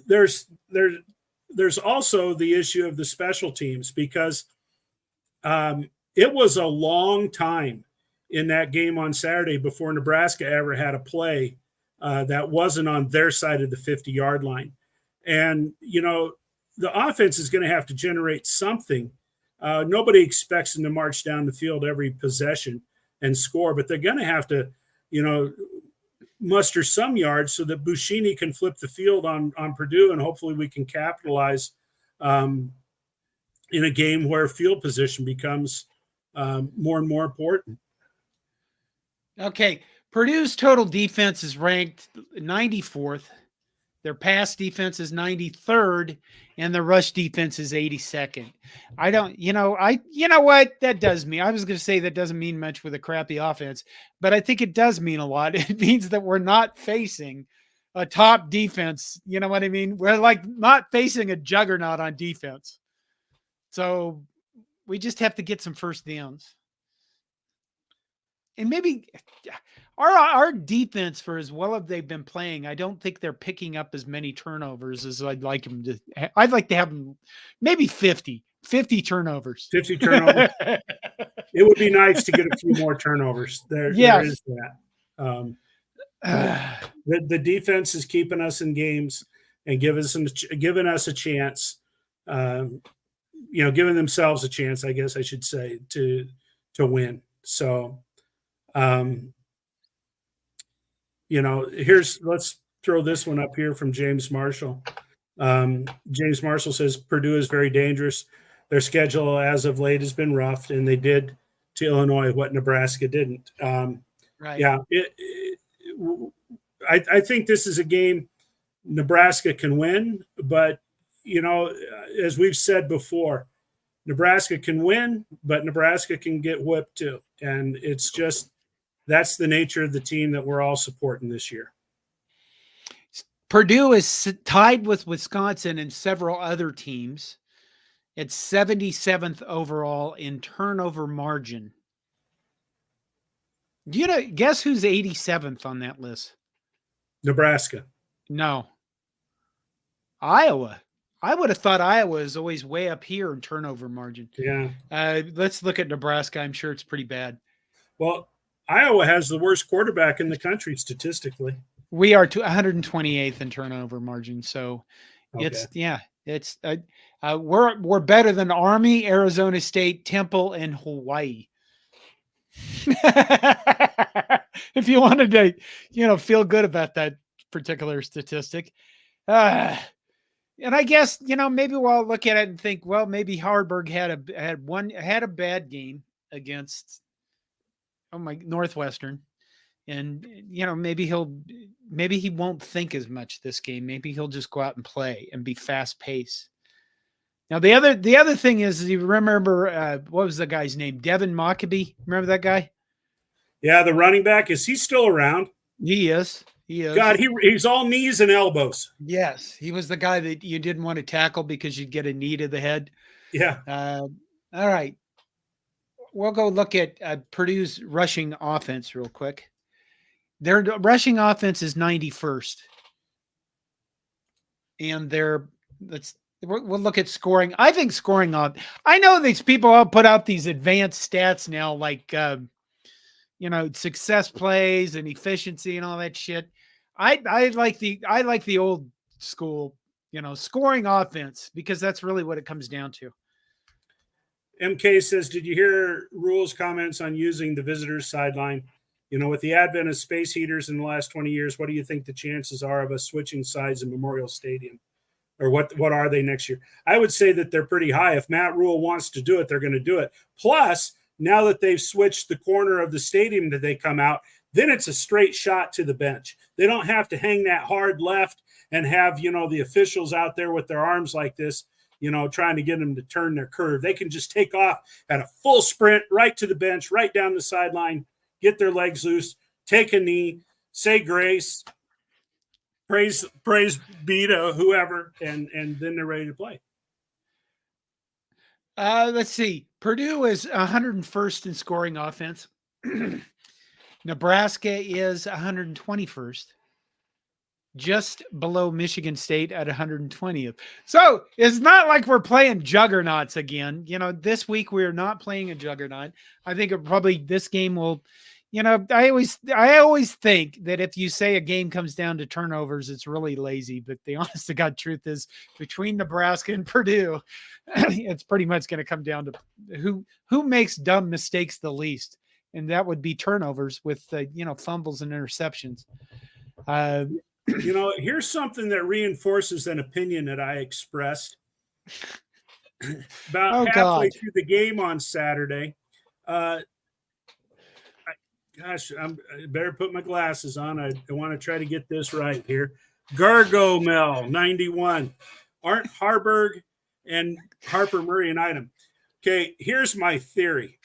there's also the issue of the special teams, because it was a long time in that game on Saturday before Nebraska ever had a play that wasn't on their side of the 50-yard line. And, the offense is going to have to generate something. Nobody expects them to march down the field every possession and score, but they're going to have to, muster some yards so that Buschini can flip the field on Purdue, and hopefully we can capitalize in a game where field position becomes more and more important. Okay. Purdue's total defense is ranked 94th. Their pass defense is 93rd, and the rush defense is 82nd. You know what? That does mean, I was going to say that doesn't mean much with a crappy offense, but I think it does mean a lot. It means that we're not facing a top defense. You know what I mean? We're not facing a juggernaut on defense. So we just have to get some first downs. And maybe our defense, for as well as they've been playing, I don't think they're picking up as many turnovers as I'd like them to. I'd like to have them maybe 50 turnovers. 50 turnovers. It would be nice to get a few more turnovers. There is that. The defense is keeping us in games and giving us a chance. Giving themselves a chance, I guess I should say, to win. So. Let's throw this one up here from James Marshall. James Marshall says Purdue is very dangerous. Their schedule as of late has been rough, and they did to Illinois what Nebraska didn't. Right. Yeah. I think this is a game Nebraska can win, but as we've said before, Nebraska can win, but Nebraska can get whipped too. And it's just, that's the nature of the team that we're all supporting this year. Purdue is tied with Wisconsin and several other teams. It's 77th overall in turnover margin. Guess who's 87th on that list? Nebraska. No. Iowa. I would have thought Iowa is always way up here in turnover margin. Yeah. Let's look at Nebraska. I'm sure it's pretty bad. Well, Iowa has the worst quarterback in the country statistically. We are to 128th in turnover margin. So Okay. it's we're better than Army, Arizona State, Temple, and Hawaii. If you wanted to, feel good about that particular statistic. And I guess, maybe we'll look at it and think, well, maybe Harburg had a bad game against Northwestern. And maybe he won't think as much this game. Maybe he'll just go out and play and be fast paced. Now the other thing is you remember what was the guy's name? Devin Mockabee. Remember that guy? Yeah, the running back, is he still around? He is. He is. God, he's all knees and elbows. Yes, he was the guy that you didn't want to tackle because you'd get a knee to the head. Yeah. All right. We'll go look at Purdue's rushing offense real quick. Their rushing offense is 91st. And we'll look at scoring. I think scoring on. I know these people all put out these advanced stats now, like success plays and efficiency and all that shit. I like the old school, scoring offense, because that's really what it comes down to. MK says, did you hear Rule's comments on using the visitors sideline? With the advent of space heaters in the last 20 years, what do you think the chances are of us switching sides in Memorial Stadium? Or what are they next year? I would say that they're pretty high. If Matt Rule wants to do it, they're going to do it. Plus, now that they've switched the corner of the stadium that they come out, then it's a straight shot to the bench. They don't have to hang that hard left and have, the officials out there with their arms like this, trying to get them to turn their curve. They can just take off at a full sprint right to the bench, right down the sideline, get their legs loose, take a knee, say grace, praise be to whoever, and then they're ready to play. Let's see. Purdue is 101st in scoring offense. Nebraska is 121st, just below Michigan State at 120th. So it's not like we're playing juggernauts again. This week we're not playing a juggernaut. I think this game will, I always think that if you say a game comes down to turnovers, it's really lazy. But the honest to God truth is, between Nebraska and Purdue, it's pretty much going to come down to who makes dumb mistakes the least. And that would be turnovers with, fumbles and interceptions. Here's something that reinforces an opinion that I expressed about halfway through the game on Saturday. I better put my glasses on. I want to try to get this right here. Gargomel, 91. Aren't Harburg and Harper Murray an item? Okay, here's my theory.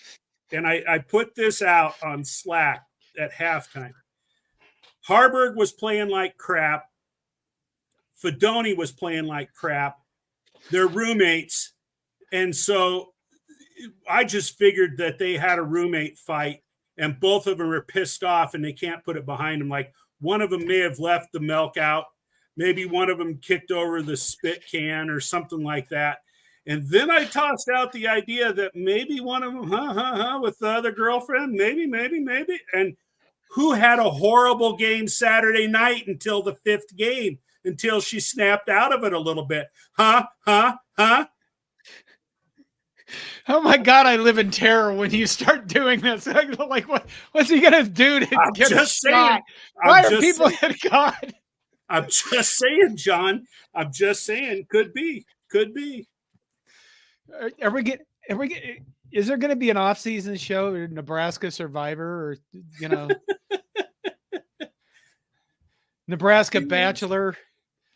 And I put this out on Slack at halftime. Harburg was playing like crap. Fedoni was playing like crap. They're roommates. And so I just figured that they had a roommate fight, and both of them are pissed off and they can't put it behind them. Like, one of them may have left the milk out. Maybe one of them kicked over the spit can or something like that. And then I tossed out the idea that maybe one of them, with the other girlfriend, maybe. And who had a horrible game Saturday night until the fifth game, until she snapped out of it a little bit? Huh? Oh my God, I live in terror when you start doing this. Like, what's he gonna do to get a shot? Why are people at God? I'm just saying, John. I'm just saying, could be. Is there going to be an off-season show, or Nebraska Survivor, or Nebraska Bachelor?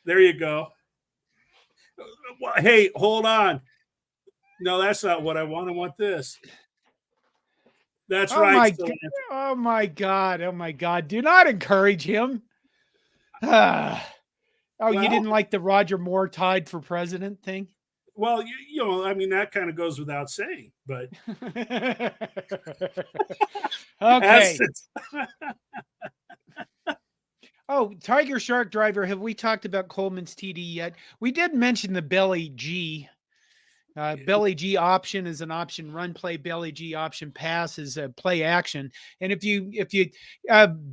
There you go. Hey, hold on. No, that's not what I want. I want this. That's right. Oh my God. Do not encourage him. You didn't like the Roger Moore tied for president thing? Well, that kind of goes without saying, but okay. Tiger Shark Driver. Have we talked about Coleman's TD yet? We did mention the belly G. Belly G option is an option run play. Belly G option pass is a play action. And if you,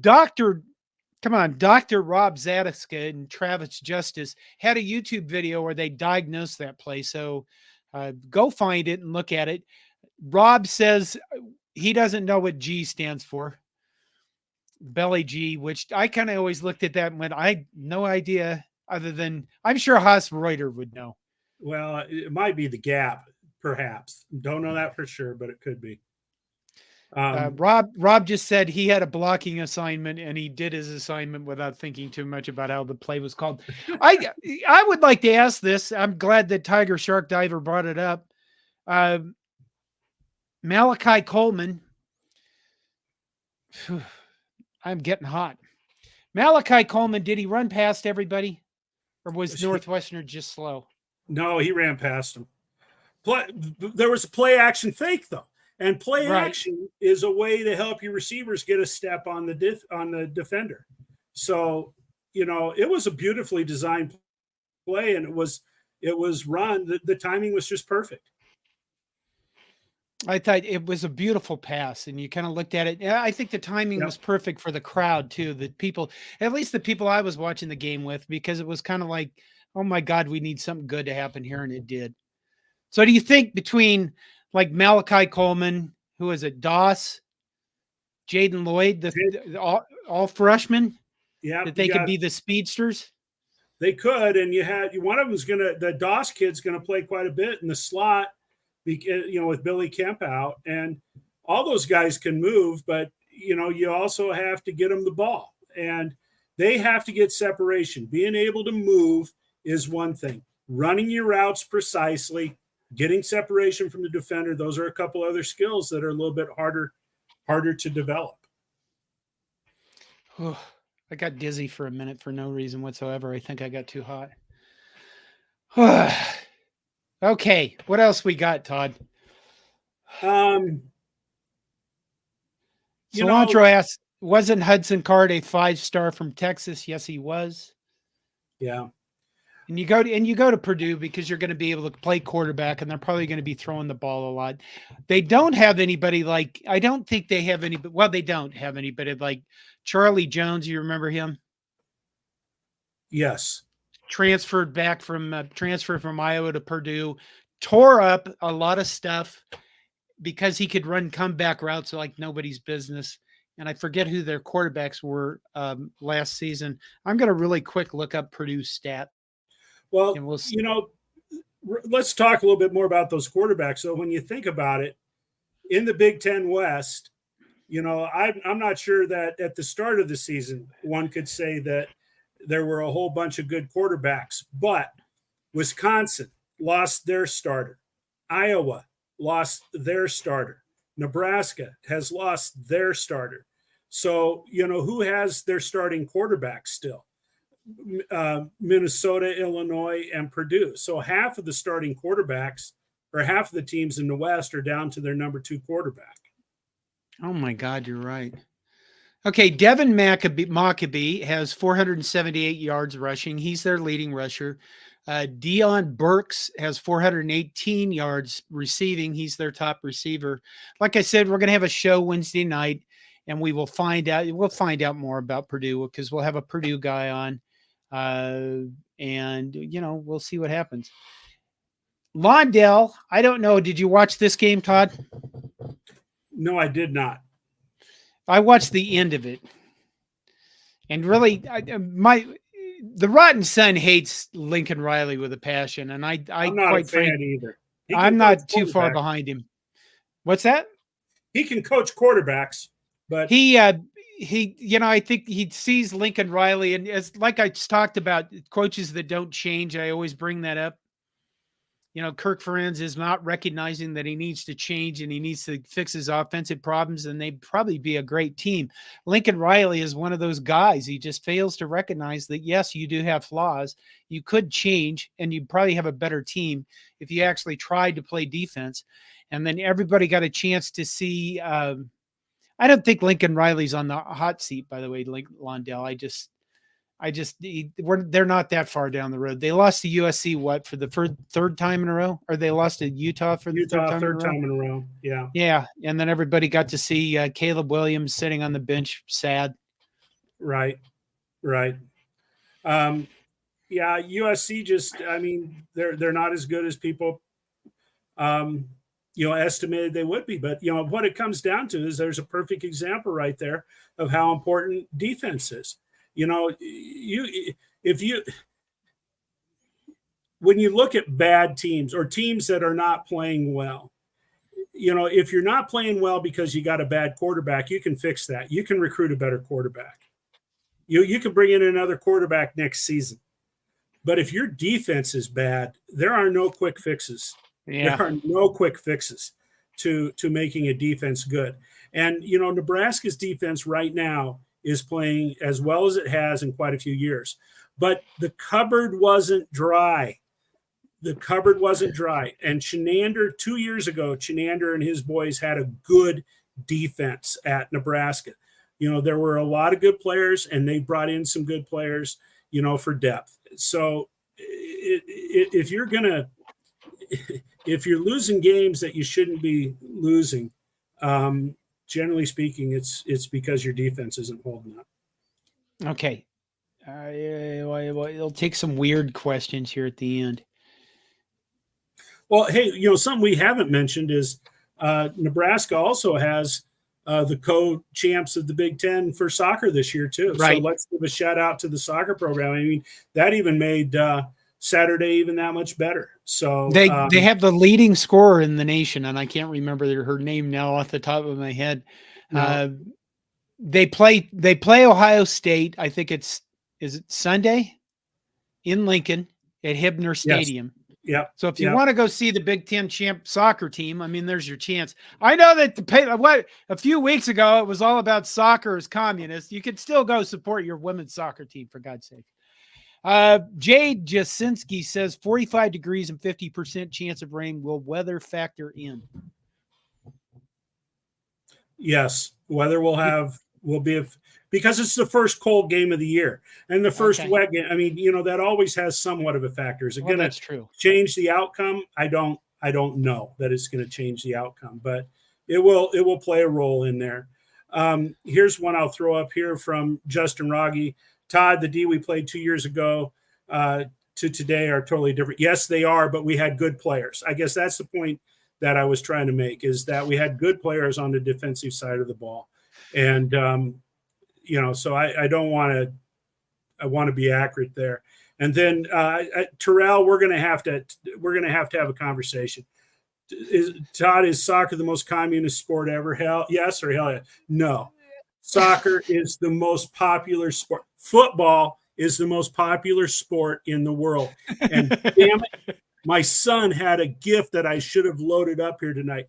Dr. Rob Zadiska and Travis Justice had a YouTube video where they diagnosed that play. So go find it and look at it. Rob says he doesn't know what G stands for. Belly G, which I kind of always looked at that and went, I had no idea, other than I'm sure Haas Reuter would know. Well, it might be the gap, perhaps. Don't know that for sure, but it could be. Rob just said he had a blocking assignment and he did his assignment without thinking too much about how the play was called. I would like to ask this. I'm glad that Tiger Shark Diver brought it up. Malachi Coleman. I'm getting hot. Malachi Coleman, did he run past everybody? Or was Northwestern just slow? No, he ran past him. There was a play action fake, though. And play action is a way to help your receivers get a step on the defender. So, it was a beautifully designed play, and it was run. The timing was just perfect. I thought it was a beautiful pass, and you kind of looked at it. I think the timing was perfect for the crowd too. The people, at least the people I was watching the game with, because it was kind of like, oh my God, we need something good to happen here, and it did. So do you think between like Malachi Coleman, who is it, Doss, Jaden Lloyd, all freshmen, that they could be the speedsters? They could, and one of them's the Doss kid's gonna play quite a bit in the slot, with Billy Kemp out, and all those guys can move, but you also have to get them the ball, and they have to get separation. Being able to move is one thing. Running your routes precisely, getting separation from the defender, those are a couple other skills that are a little bit harder to develop. Oh, I got dizzy for a minute for no reason whatsoever. I think I got too hot. Okay, what else we got, Todd? Cilantro asked, wasn't Hudson Card a 5-star from Texas? Yes, he was. Yeah. And you go to Purdue because you're going to be able to play quarterback, and they're probably going to be throwing the ball a lot. They don't have anybody like, I don't think they have any, well, they don't have anybody like Charlie Jones. You remember him? Yes. Transferred from Iowa to Purdue, tore up a lot of stuff because he could run comeback routes like nobody's business. And I forget who their quarterbacks were last season. I'm going to really quick look up Purdue's stat. Well, let's talk a little bit more about those quarterbacks. So when you think about it, in the Big Ten West, I'm not sure that at the start of the season, one could say that there were a whole bunch of good quarterbacks, but Wisconsin lost their starter. Iowa lost their starter. Nebraska has lost their starter. So, who has their starting quarterback still? Minnesota, Illinois, and Purdue. So half of the starting quarterbacks, or half of the teams in the West, are down to their number 2 quarterback. Oh my God, you're right. Okay, Devin Maccabee has 478 yards rushing. He's their leading rusher. Dion Burks has 418 yards receiving. He's their top receiver. Like I said, we're going to have a show Wednesday night, and we will find out. We'll find out more about Purdue because we'll have a Purdue guy on, and we'll see what happens. Londell, I don't know. Did you watch this game, Todd? No, I did not. I watched the end of it, and really, the rotten son hates Lincoln Riley with a passion, and I'm not quite a fan either. I'm not too far behind him. What's that? He can coach quarterbacks, but I think he sees Lincoln Riley, and as like I just talked about, coaches that don't change. I always bring that up. Kirk Ferentz is not recognizing that he needs to change and he needs to fix his offensive problems, and they'd probably be a great team. Lincoln Riley is one of those guys. He just fails to recognize that, yes, you do have flaws. You could change, and you'd probably have a better team if you actually tried to play defense. And then everybody got a chance to see. I don't think Lincoln Riley's on the hot seat, by the way, Londell. they're not that far down the road. They lost to USC for the third time in a row, or they lost to Utah for the third time in a row. Yeah, yeah, and then everybody got to see Caleb Williams sitting on the bench, sad. Right. Yeah, USC they're not as good as people estimated they would be. But what it comes down to is there's a perfect example right there of how important defense is. When you look at bad teams or teams that are not playing well, if you're not playing well because you got a bad quarterback, you can fix that. You can recruit a better quarterback. You can bring in another quarterback next season. But if your defense is bad, there are no quick fixes. Yeah. There are no quick fixes to making a defense good. And, Nebraska's defense right now is playing as well as it has in quite a few years. But the cupboard wasn't dry. And Chenander, 2 years ago, Chenander and his boys had a good defense at Nebraska. There were a lot of good players, and they brought in some good players, for depth. So if you're losing games that you shouldn't be losing, generally speaking, it's because your defense isn't holding up. Okay. It'll take some weird questions here at the end. Well, hey, something we haven't mentioned is Nebraska also has the co-champs of the Big Ten for soccer this year too. Right. So let's give a shout out to the soccer program. I mean, that even made Saturday even that much better. So they have the leading scorer in the nation, and I can't remember her name now off the top of my head. No. They play Ohio State. I think is it Sunday in Lincoln at Hibner Stadium. Yes. Yeah. So if you want to go see the Big Ten champ soccer team, I mean, there's your chance. I know that a few weeks ago it was all about soccer as communist. You could still go support your women's soccer team, for God's sake. Jade Jasinski says 45 degrees and 50% chance of rain. Will weather factor in? Yes, weather will be because it's the first cold game of the year and the first wet game. I mean, that always has somewhat of a factor. Is it going to change the outcome? I don't know that it's going to change the outcome, but it will play a role in there. Here's one I'll throw up here from Justin Rogge. Todd, the D we played 2 years ago to today are totally different. Yes, they are, but we had good players. I guess that's the point that I was trying to make, is that we had good players on the defensive side of the ball. And, so I don't want to, I want to be accurate there. And then Terrell, we're going to have to have a conversation. Todd, is soccer the most communist sport ever? Hell yes, or hell yeah? No. Soccer is the most popular sport. Football is the most popular sport in the world. And damn it, my son had a gift that I should have loaded up here tonight.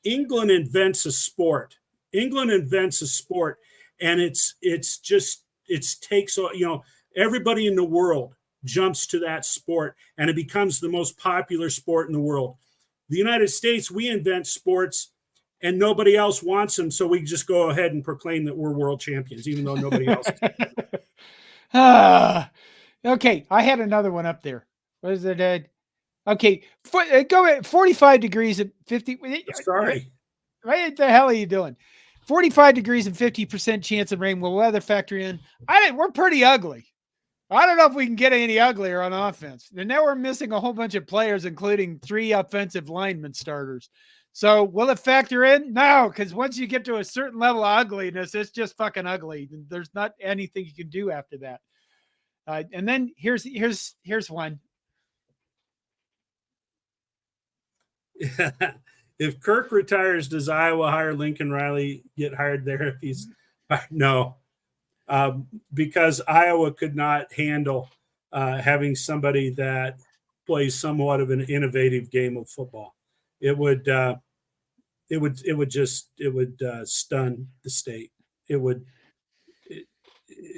England invents a sport. And it takes, everybody in the world jumps to that sport, and it becomes the most popular sport in the world. The United States, we invent sports and nobody else wants them, so we just go ahead and proclaim that we're world champions, even though nobody else is. Okay, I had another one up there. What is it? Okay, go at 45 degrees at 50. Sorry. What the hell are you doing? 45 degrees and 50% chance of rain. Will weather factor in? We're pretty ugly. I don't know if we can get any uglier on offense. And now we're missing a whole bunch of players, including 3 offensive lineman starters. So will it factor in? No, because once you get to a certain level of ugliness, it's just fucking ugly. There's not anything you can do after that. And then here's one. If Kirk retires, does Iowa hire Lincoln Riley, get hired there if he's no? Because Iowa could not handle having somebody that plays somewhat of an innovative game of football. It would stun the state. It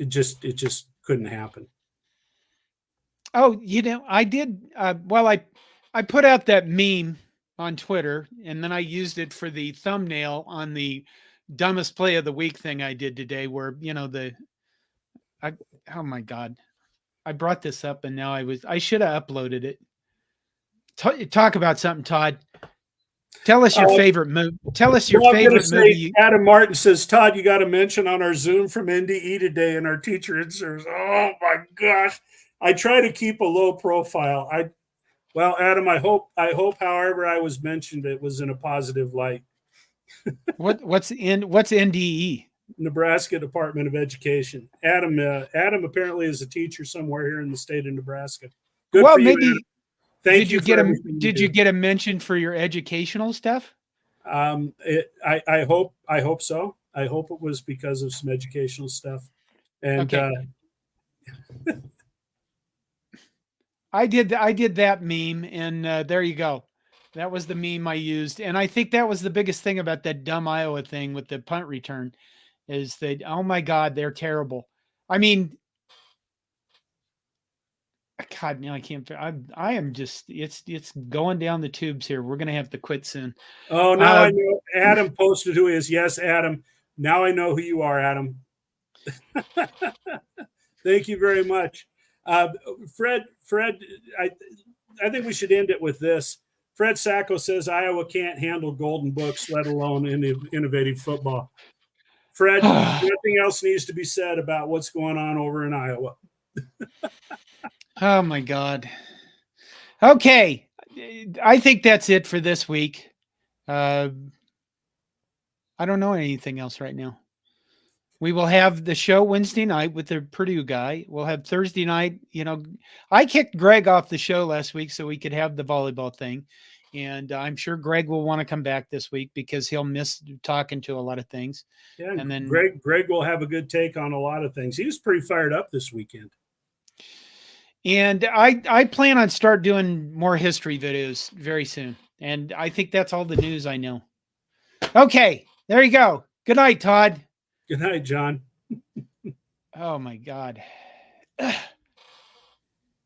just couldn't happen. Oh, I did. I put out that meme on Twitter, and then I used it for the thumbnail on the dumbest play of the week thing I did today, where Oh my God. I brought this up and now I should have uploaded it. Talk about something, Todd. Tell us your favorite movie. Tell us your Well, I'm going to favorite movie. say, Adam Martin says, Todd, you got to mention on our Zoom from NDE today and our teacher answers. Oh my gosh. I try to keep a low profile. Well, Adam, I hope, however I was mentioned, it was in a positive light. What's NDE? Nebraska Department of Education. Adam apparently is a teacher somewhere here in the state of Nebraska. Good Well, for you, maybe. Adam. Thank you. Did you get a mention for your educational stuff? I hope so. I hope it was because of some educational stuff. And okay. I did that meme, and there you go. That was the meme I used, and I think that was the biggest thing about that dumb Iowa thing with the punt return, is that, oh my God, they're terrible. I mean, God, no, I can't. I am just. It's going down the tubes here. We're gonna have to quit soon. Oh, now I know. Adam posted who he is. Yes, Adam. Now I know who you are, Adam. Thank you very much. Fred, I think we should end it with this. Fred Sacco says Iowa can't handle golden books, let alone innovative football. Fred, nothing else needs to be said about what's going on over in Iowa. Oh my God. Okay. I think that's it for this week. I don't know anything else right now. We will have the show Wednesday night with the Purdue guy. We'll have Thursday night. I kicked Greg off the show last week so we could have the volleyball thing. And I'm sure Greg will want to come back this week because he'll miss talking to a lot of things. Yeah, and then Greg will have a good take on a lot of things. He was pretty fired up this weekend. And I plan on start doing more history videos very soon. And I think that's all the news I know. Okay, there you go. Good night, Todd. Good night, John. Oh my God.